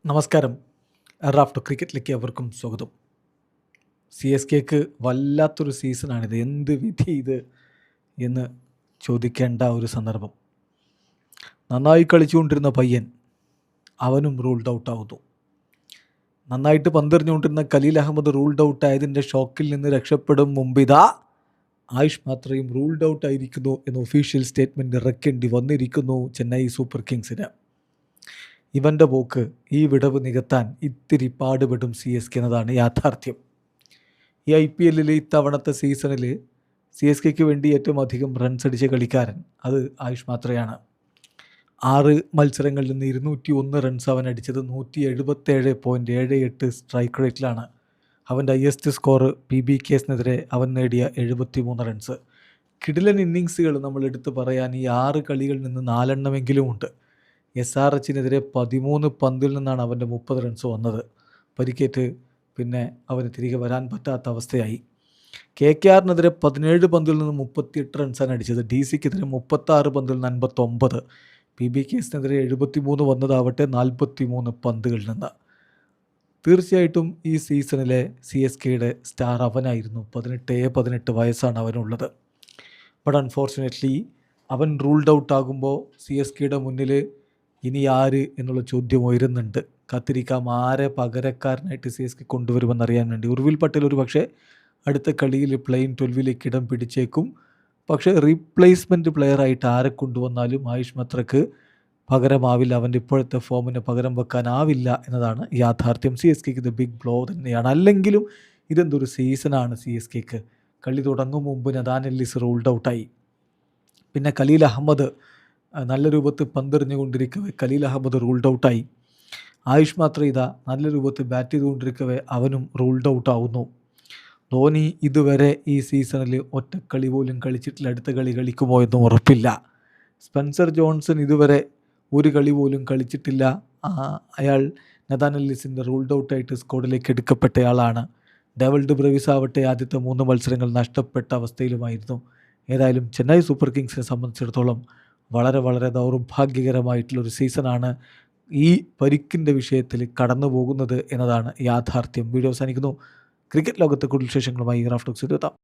നമസ്കാരം. റാഫ്റ്റോ ക്രിക്കറ്റിലേക്ക് അവർക്കും സ്വാഗതം. സി എസ് കെക്ക് വല്ലാത്തൊരു സീസണാണിത്. എന്ത് വിധി ഇത് എന്ന് ചോദിക്കേണ്ട ഒരു സന്ദർഭം. നന്നായി കളിച്ചുകൊണ്ടിരുന്ന പയ്യൻ അവനും റൂൾഡ് ഔട്ട് ആവുന്നു. നന്നായിട്ട് പന്തെറിഞ്ഞുകൊണ്ടിരുന്ന ഖലീൽ അഹമ്മദ് റൂൾഡ് ഔട്ട് ആയതിൻ്റെ ഷോക്കിൽ നിന്ന് രക്ഷപ്പെടും മുമ്പിതാ ആയുഷ് മാത്രയും റൂൾഡ് ഔട്ട് ആയിരിക്കുന്നു എന്ന ഒഫീഷ്യൽ സ്റ്റേറ്റ്മെൻറ്റ് ഇറക്കേണ്ടി വന്നിരിക്കുന്നു ചെന്നൈ സൂപ്പർ കിങ്സിന്. ഇവൻ്റെ പോക്ക് ഈ വിടവ് നികത്താൻ ഇത്തിരി പാടുപെടും സി എസ് കെ എന്നതാണ് യാഥാർത്ഥ്യം. ഈ IPL ഇത്തവണത്തെ സീസണിൽ സി എസ് കെക്ക് വേണ്ടി ഏറ്റവും അധികം റൺസ് അടിച്ച കളിക്കാരൻ അത് ആയുഷ് മാത്രയാണ്. 6 മത്സരങ്ങളിൽ നിന്ന് 201 റൺസ് അവൻ അടിച്ചത്. 177.78 സ്ട്രൈക്ക് റേറ്റിലാണ്. അവൻ്റെ ഹയസ്റ്റ് സ്കോർ PBKസിനെതിരെ അവൻ നേടിയ 73 റൺസ്. കിടിലൻ ഇന്നിങ്സുകൾ നമ്മൾ എടുത്ത് പറയാൻ ഈ 6 കളികളിൽ നിന്ന് 4 എണ്ണമെങ്കിലും ഉണ്ട്. SRHനെതിരെ 13 പന്തിൽ നിന്നാണ് അവൻ്റെ 30 റൺസ് വന്നത്. പരിക്കേറ്റ് പിന്നെ അവന് തിരികെ വരാൻ പറ്റാത്ത അവസ്ഥയായി. KKRനെതിരെ 17 പന്തിൽ നിന്ന് 38 റൺസാണ് അടിച്ചത്. DCക്കെതിരെ 36 പന്തിൽ നിന്ന് 59. PBKസിനെതിരെ 73 വന്നതാവട്ടെ 43 പന്തുകളിൽ നിന്ന്. തീർച്ചയായിട്ടും ഈ സീസണിലെ CSKയുടെ സ്റ്റാർ അവനായിരുന്നു. 18 വയസ്സാണ് അവനുള്ളത്. ബട്ട് അൺഫോർച്ചുനേറ്റ്ലി അവൻ റൂൾഡ് ഔട്ട് ആകുമ്പോൾ CSKയുടെ മുന്നിൽ ഇനി ആര് എന്നുള്ള ചോദ്യം ഉയരുന്നുണ്ട്. കാത്തിരിക്കാം ആരെ പകരക്കാരനായിട്ട് CSK കൊണ്ടുവരുമെന്നറിയാൻ വേണ്ടി. ഉർവിൽ പട്ടേൽ ഒരു പക്ഷേ അടുത്ത കളിയിൽ പ്ലെയിൻ 12 ഇടം പിടിച്ചേക്കും. പക്ഷേ റീപ്ലേസ്മെൻറ്റ് പ്ലെയറായിട്ട് ആരെ കൊണ്ടുവന്നാലും ആയുഷ് മത്രക്ക് പകരമാവില്ല. അവൻ്റെ ഇപ്പോഴത്തെ ഫോമിന് പകരം വെക്കാനാവില്ല എന്നതാണ് യാഥാർത്ഥ്യം. CSKക്ക് ഇത് ബിഗ് ബ്ലോ തന്നെയാണ്. അല്ലെങ്കിലും ഇതെന്തൊരു സീസണാണ് CSKക്ക്. കളി തുടങ്ങും മുമ്പ് നഥാൻ എല്ലിസ് റൂൾഡ് ഔട്ടായി. പിന്നെ ഖലീൽ അഹമ്മദ് നല്ല രൂപത്തിൽ പന്തെറിഞ്ഞുകൊണ്ടിരിക്കവേ ഖലീൽ അഹമ്മദ് റൂൾഡ് ഔട്ടായി. ആയുഷ് മാത്രം ഇതാ നല്ല രൂപത്തിൽ ബാറ്റ് ചെയ്തുകൊണ്ടിരിക്കവേ അവനും റൂൾഡ് ഔട്ട് ആവുന്നു. ധോനി ഇതുവരെ ഈ സീസണിൽ ഒറ്റക്കളി പോലും കളിച്ചിട്ടില്ല. അടുത്ത കളി കളിക്കുമോ എന്നും ഉറപ്പില്ല. സ്പെൻസർ ജോൺസൺ ഇതുവരെ ഒരു കളി പോലും കളിച്ചിട്ടില്ല. അയാൾ നഥാൻ എല്ലിസിൻ്റെ റൂൾഡ് ഔട്ടായിട്ട് സ്ക്വാഡിലേക്ക് എടുക്കപ്പെട്ടയാളാണ്. ഡേവിഡ് ബ്രവിസ് ആവട്ടെ ആദ്യത്തെ 3 മത്സരങ്ങൾ നഷ്ടപ്പെട്ട അവസ്ഥയിലുമായിരുന്നു. ഏതായാലും ചെന്നൈ സൂപ്പർ കിങ്സിനെ സംബന്ധിച്ചിടത്തോളം വളരെ ദൗർഭാഗ്യകരമായിട്ടുള്ളൊരു സീസണാണ് ഈ പരിക്കിൻ്റെ വിഷയത്തിൽ കടന്നു പോകുന്നത് എന്നതാണ് യാഥാർത്ഥ്യം. വീഡിയോ അവസാനിക്കുന്നു. ക്രിക്കറ്റ് ലോകത്തെ കൂടുതൽ വിശേഷങ്ങളുമായി റാഫ്റ്റോക്സ് എത്താം.